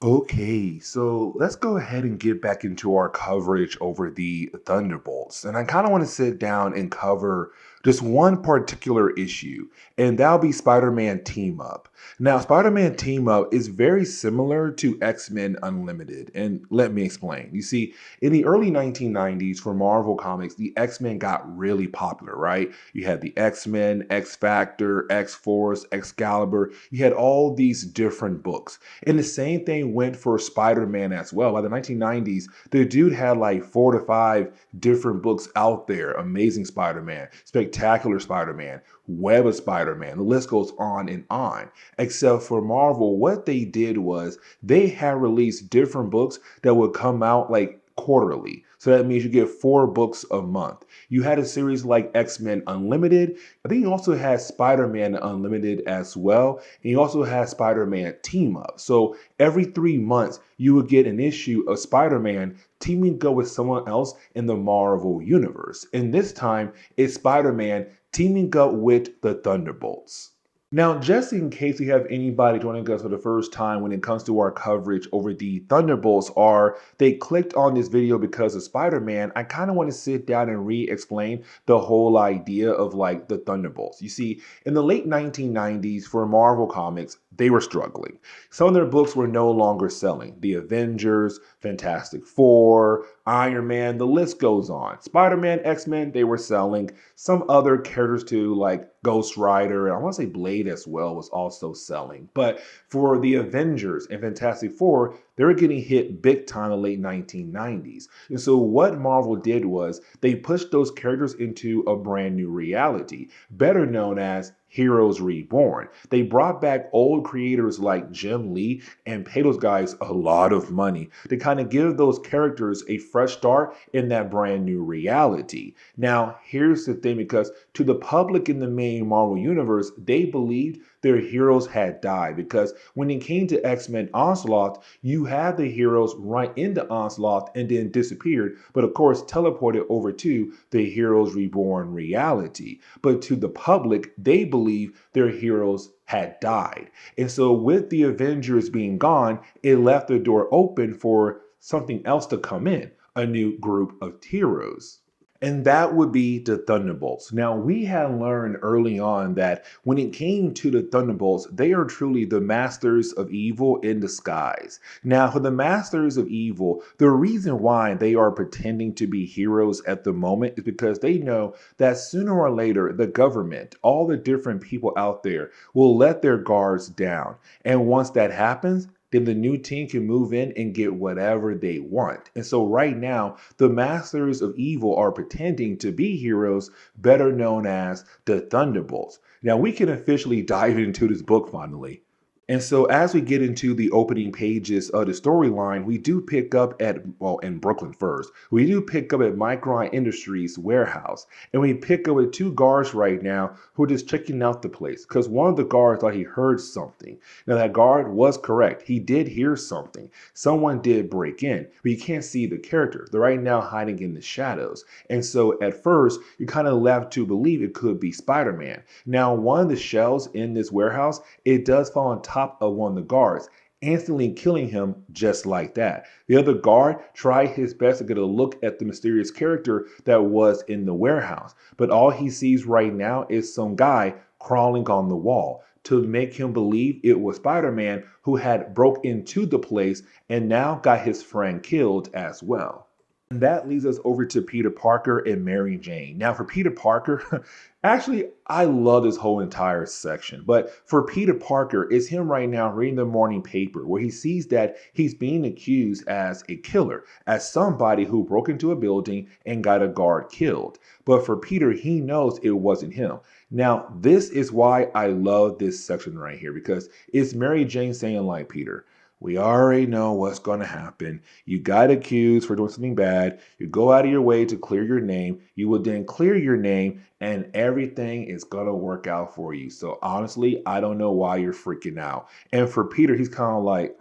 Okay, so let's go ahead and get back into our coverage over the Thunderbolts. And I kind of want to sit down and cover just one particular issue, and that'll be Spider-Man Team Up. Now, Spider-Man Team Up is very similar to X-Men Unlimited, and let me explain. You see, in the early 1990s for Marvel Comics, the X-Men got really popular, right? You had the X-Men, X-Factor, X-Force, Excalibur. You had all these different books. And the same thing went for Spider Man as well. By the 1990s, the dude had like 4 to 5 different books out there. Amazing Spider Man, Spectacular Spider Man, Web of Spider Man. The list goes on and on. Except for Marvel, what they did was they had released different books that would come out like quarterly. So that means you get 4 books a month. You had a series like X-Men Unlimited. I think you also had Spider-Man Unlimited as well. And you also had Spider-Man Team Up. So every 3 months, you would get an issue of Spider-Man teaming up with someone else in the Marvel Universe. And this time, it's Spider-Man teaming up with the Thunderbolts. Now, just in case we have anybody joining us for the first time when it comes to our coverage over the Thunderbolts, or they clicked on this video because of Spider-Man, I kind of want to sit down and re-explain the whole idea of like the Thunderbolts. You see, in the late 1990s for Marvel Comics, they were struggling. Some of their books were no longer selling. The Avengers, Fantastic Four, Iron Man, the list goes on. Spider-Man, X-Men, they were selling. Some other characters too, like Ghost Rider, and I want to say Blade as well, was also selling. But for the Avengers and Fantastic Four, they were getting hit big time in the late 1990s. And so what Marvel did was they pushed those characters into a brand new reality, better known as Heroes Reborn. They brought back old creators like Jim Lee and paid those guys a lot of money to kind of give those characters a fresh start in that brand new reality. Now, here's the thing, because to the public in the main Marvel universe, they believed their heroes had died, because when it came to X-Men Onslaught, you had the heroes right into Onslaught and then disappeared, but of course teleported over to the Heroes Reborn reality. But to the public, they believe their heroes had died. And so with the Avengers being gone, it left the door open for something else to come in, a new group of heroes. And that would be the Thunderbolts. Now, we had learned early on that when it came to the Thunderbolts, they are truly the masters of evil in disguise. Now, for the masters of evil, the reason why they are pretending to be heroes at the moment is because they know that sooner or later, the government, all the different people out there, will let their guards down. And once that happens, then the new team can move in and get whatever they want. And so right now, the Masters of Evil are pretending to be heroes, better known as the Thunderbolts. Now we can officially dive into this book finally. And so as we get into the opening pages of the storyline, we do pick up at, well, in Brooklyn first, we do pick up at Micron Industries warehouse. And we pick up with 2 guards right now who are just checking out the place, because one of the guards thought he heard something. Now that guard was correct. He did hear something. Someone did break in, but you can't see the character. They're right now hiding in the shadows. And so at first, you're kind of left to believe it could be Spider-Man. Now, one of the shelves in this warehouse, it does fall on top of one of the guards, instantly killing him just like that. The other guard tried his best to get a look at the mysterious character that was in the warehouse, but all he sees right now is some guy crawling on the wall to make him believe it was Spider-Man, who had broke into the place and now got his friend killed as well. And that leads us over to Peter Parker and Mary Jane. Now, for Peter Parker, actually, I love this whole entire section. But for Peter Parker, it's him right now reading the morning paper where he sees that he's being accused as a killer, as somebody who broke into a building and got a guard killed. But for Peter, he knows it wasn't him. Now, this is why I love this section right here, because it's Mary Jane saying, like, Peter, we already know what's going to happen. You got accused for doing something bad. You go out of your way to clear your name. You will then clear your name and everything is going to work out for you. So honestly, I don't know why you're freaking out. And for Peter, he's kind of like,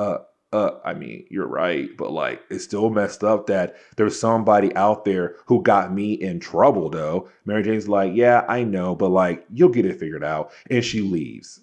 I mean, you're right, but like, it's still messed up that there's somebody out there who got me in trouble though. Mary Jane's like, yeah, I know, but like, you'll get it figured out. And she leaves.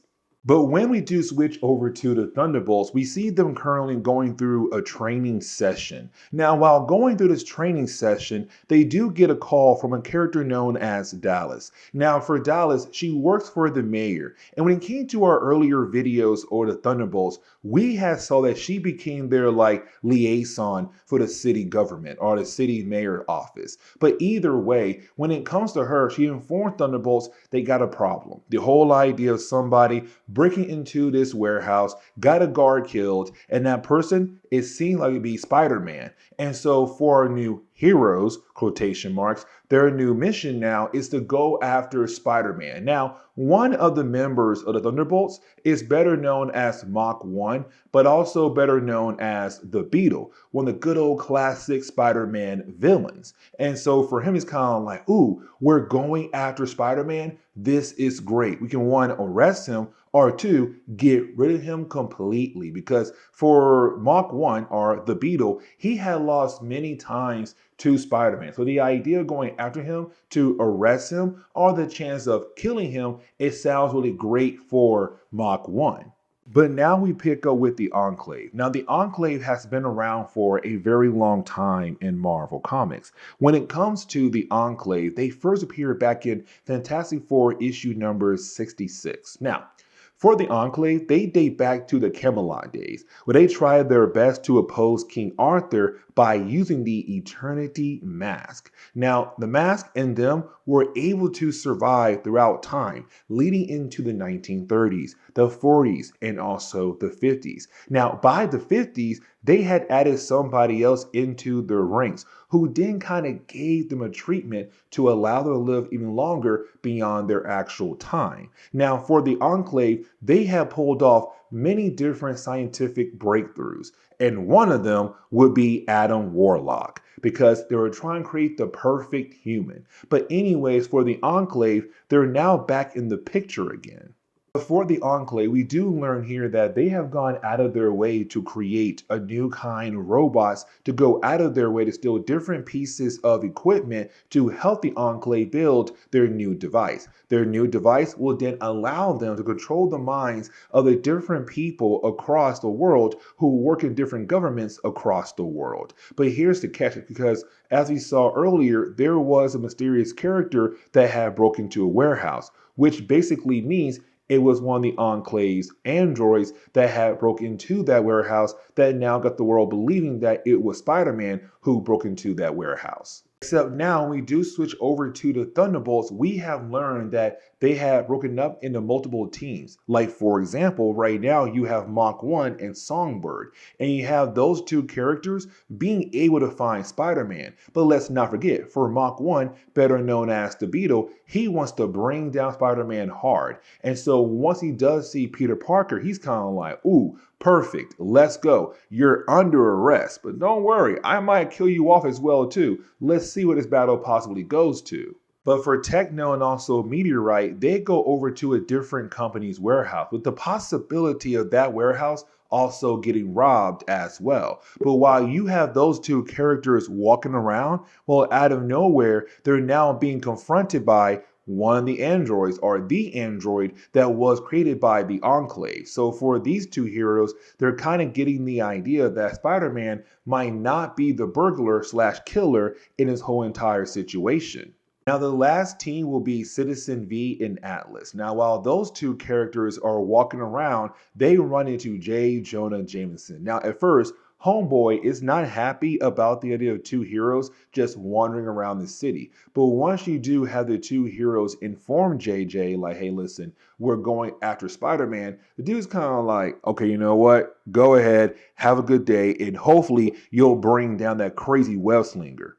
But when we do switch over to the Thunderbolts, we see them currently going through a training session. Now, while going through this training session, they do get a call from a character known as Dallas. Now, for Dallas, she works for the mayor. And when it came to our earlier videos or the Thunderbolts, we had saw that she became their liaison for the city government or the city mayor office. But either way, when it comes to her, she informed Thunderbolts they got a problem. The whole idea of somebody breaking into this warehouse, got a guard killed, and that person, it seemed like it'd be Spider-Man. And so for our new heroes, quotation marks, their new mission now is to go after Spider-Man. Now, one of the members of the Thunderbolts is better known as Mach 1, but also better known as the Beetle, one of the good old classic Spider-Man villains. And so for him, it's kind of like, ooh, we're going after Spider-Man. This is great. We can, one, arrest him, or two, get rid of him completely. Because for Mach 1, or the Beetle, he had lost many times to Spider-Man. So the idea of going after him to arrest him or the chance of killing him, it sounds really great for Mach 1. But now we pick up with the Enclave. Now, the Enclave has been around for a very long time in Marvel Comics. When it comes to the Enclave, they first appeared back in Fantastic Four issue number 66. Now, for the Enclave, they date back to the Camelot days, where they tried their best to oppose King Arthur by using the Eternity Mask. Now, the mask and them were able to survive throughout time, leading into the 1930s, the 40s, and also the 50s. Now, by the 50s, they had added somebody else into their ranks who then kind of gave them a treatment to allow them to live even longer beyond their actual time. Now, for the Enclave, they have pulled off many different scientific breakthroughs, and one of them would be Adam Warlock, because they were trying to create the perfect human. But anyways, for the Enclave, they're now back in the picture again. For the Enclave, we do learn here that they have gone out of their way to create a new kind of robots to go out of their way to steal different pieces of equipment to help the Enclave build their new device. Their new device will then allow them to control the minds of the different people across the world who work in different governments across the world. But here's the catch, because as we saw earlier, there was a mysterious character that had broken into a warehouse, which basically means it was one of the Enclave's androids that had broke into that warehouse that now got the world believing that it was Spider-Man who broke into that warehouse. Except now when we do switch over to the Thunderbolts, we have learned that they have broken up into multiple teams. Like, for example, right now you have Mach 1 and Songbird, and you have those two characters being able to find Spider-Man. But let's not forget, for Mach 1, better known as the Beetle, he wants to bring down Spider-Man hard. And so once he does see Peter Parker, he's kind of like, ooh, perfect, let's go. You're under arrest, but don't worry, I might kill you off as well too. Let's see what this battle possibly goes to. But for Techno and also Meteorite, they go over to a different company's warehouse with the possibility of that warehouse also getting robbed as well. But while you have those two characters walking around, well, out of nowhere, they're now being confronted by one of the androids, or the android that was created by the Enclave. So for these two heroes, they're kind of getting the idea that Spider-Man might not be the burglar slash killer in his whole entire situation. Now, the last team will be Citizen V and Atlas. Now, while those two characters are walking around, they run into J. Jonah Jameson. Now, at first, Homeboy is not happy about the idea of two heroes just wandering around the city. But once you do have the two heroes inform JJ, like, hey, listen, we're going after Spider-Man, the dude's kind of like, okay, you know what? Go ahead, have a good day, and hopefully you'll bring down that crazy web slinger.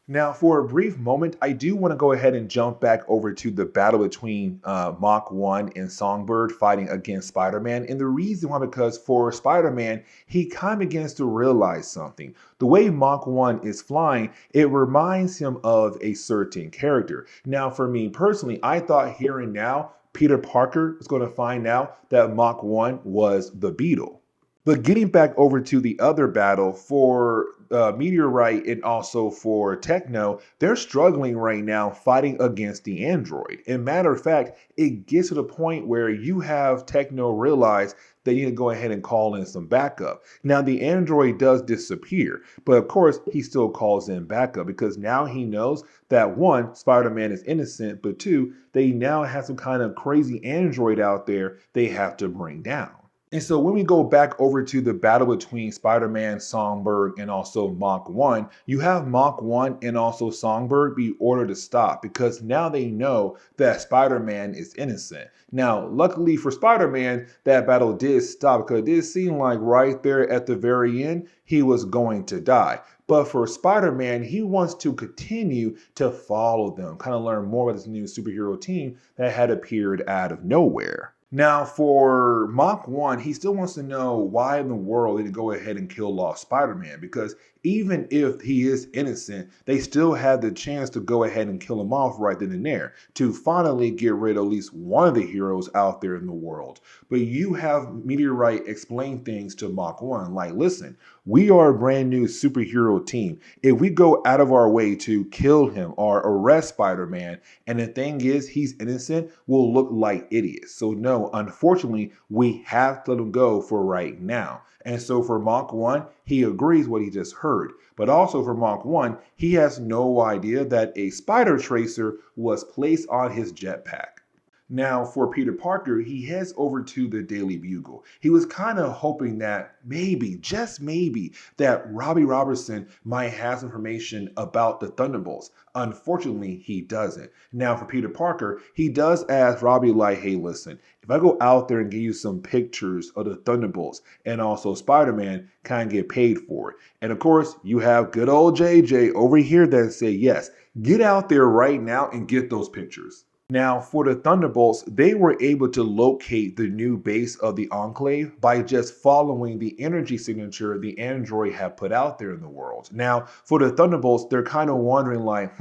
Now, for a brief moment, I do want to go ahead and jump back over to the battle between Mach 1 and Songbird fighting against Spider-Man. And the reason why, because for Spider-Man, he kind of begins to realize something. The way Mach 1 is flying, it reminds him of a certain character. Now, for me personally, I thought here and now, Peter Parker was going to find out that Mach 1 was the Beetle. But getting back over to the other battle, for Meteorite and also for Techno, they're struggling right now fighting against the android. And matter of fact, it gets to the point where you have Techno realize they need to go ahead and call in some backup. Now, the android does disappear, but of course, he still calls in backup because now he knows that one, Spider-Man is innocent, but two, they now have some kind of crazy android out there they have to bring down. And so when we go back over to the battle between Spider-Man, Songbird, and also Mach 1, you have Mach 1 and also Songbird be ordered to stop because now they know that Spider-Man is innocent. Now, luckily for Spider-Man, that battle did stop because it did seem like right there at the very end, he was going to die. But for Spider-Man, he wants to continue to follow them, kind of learn more about this new superhero team that had appeared out of nowhere. Now, for Mach 1, he still wants to know why in the world they go ahead and kill off Spider-Man, because even if he is innocent, they still have the chance to go ahead and kill him off right then and there to finally get rid of at least one of the heroes out there in the world. But you have Meteorite explain things to Mach 1, like, listen, we are a brand new superhero team. If we go out of our way to kill him or arrest Spider-Man, and the thing is he's innocent, we'll look like idiots. So no, unfortunately, we have to let him go for right now. And so for Mach 1, he agrees what he just heard. But also for Mach 1, he has no idea that a spider tracer was placed on his jetpack. Now, for Peter Parker, he heads over to the Daily Bugle. He was kind of hoping that maybe, just maybe, that Robbie Robertson might have some information about the Thunderbolts. Unfortunately, he doesn't. Now, for Peter Parker, he does ask Robbie, like, hey, listen, if I go out there and give you some pictures of the Thunderbolts and also Spider-Man, kind of get paid for it. And of course, you have good old JJ over here that say, yes, get out there right now and get those pictures. Now, for the Thunderbolts, they were able to locate the new base of the Enclave by just following the energy signature the android had put out there in the world. Now, for the Thunderbolts, they're kind of wondering like,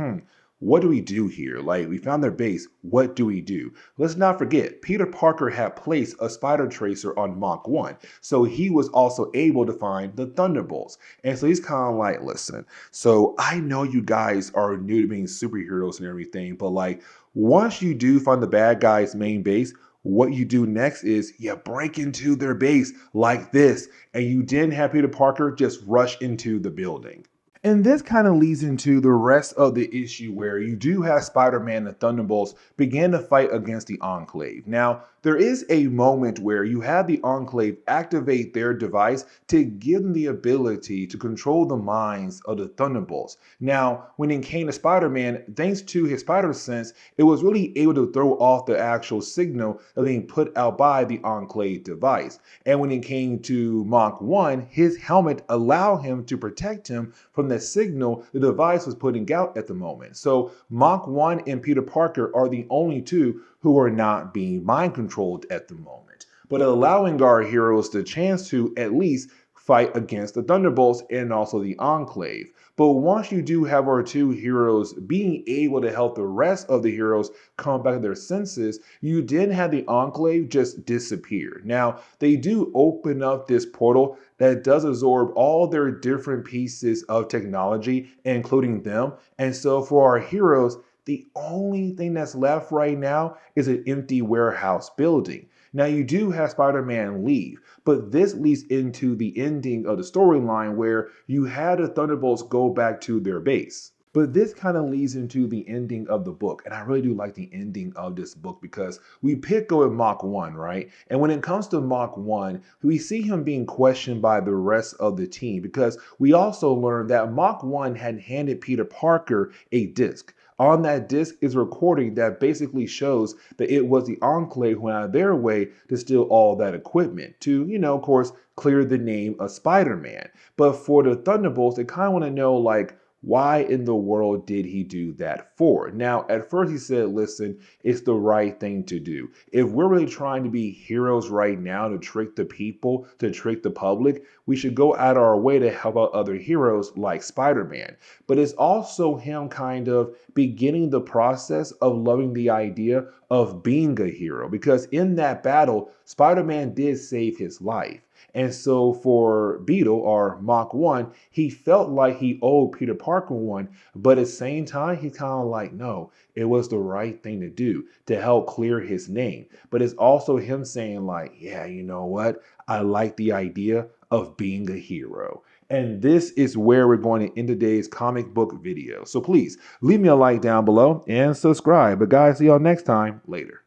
what do we do here? Like, we found their base. What do we do? Let's not forget, Peter Parker had placed a spider tracer on Mach 1. So he was also able to find the Thunderbolts. And so he's kind of like, listen, so I know you guys are new to being superheroes and everything, but like, once you do find the bad guy's main base, what you do next is you break into their base like this, and you didn't have Peter Parker just rush into the building. And this kind of leads into the rest of the issue where you do have Spider-Man and Thunderbolts begin to fight against the Enclave. Now, there is a moment where you have the Enclave activate their device to give them the ability to control the minds of the Thunderbolts. Now, when it came to Spider-Man, thanks to his spider sense, it was really able to throw off the actual signal that being put out by the Enclave device. And when it came to Mach 1, his helmet allowed him to protect him from the signal the device was putting out at the moment. So Mach 1 and Peter Parker are the only two who are not being mind controlled at the moment, but allowing our heroes the chance to at least fight against the Thunderbolts and also the Enclave. But once you do have our two heroes being able to help the rest of the heroes come back to their senses, you didn't have the Enclave just disappear. Now, they do open up this portal that does absorb all their different pieces of technology, including them. And so for our heroes, the only thing that's left right now is an empty warehouse building. Now, you do have Spider-Man leave, but this leads into the ending of the storyline where you had the Thunderbolts go back to their base. But this kind of leads into the ending of the book. And I really do like the ending of this book because we pick up at Mach 1, right? And when it comes to Mach 1, we see him being questioned by the rest of the team because we also learned that Mach 1 had handed Peter Parker a disc. On that disc is a recording that basically shows that it was the Enclave who went out of their way to steal all that equipment to, of course, clear the name of Spider-Man. But for the Thunderbolts, they kind of want to know, like, why in the world did he do that for? Now, at first he said, listen, it's the right thing to do. If we're really trying to be heroes right now to trick the people, to trick the public, we should go out of our way to help out other heroes like Spider-Man. But it's also him kind of beginning the process of loving the idea of being a hero. Because in that battle, Spider-Man did save his life. And so for Beetle or Mach 1, he felt like he owed Peter Parker one, but at the same time, he's kind of like, no, it was the right thing to do to help clear his name. But it's also him saying, like, yeah, you know what? I like the idea of being a hero. And this is where we're going to end today's comic book video. So please leave me a like down below and subscribe. But guys, see y'all next time. Later.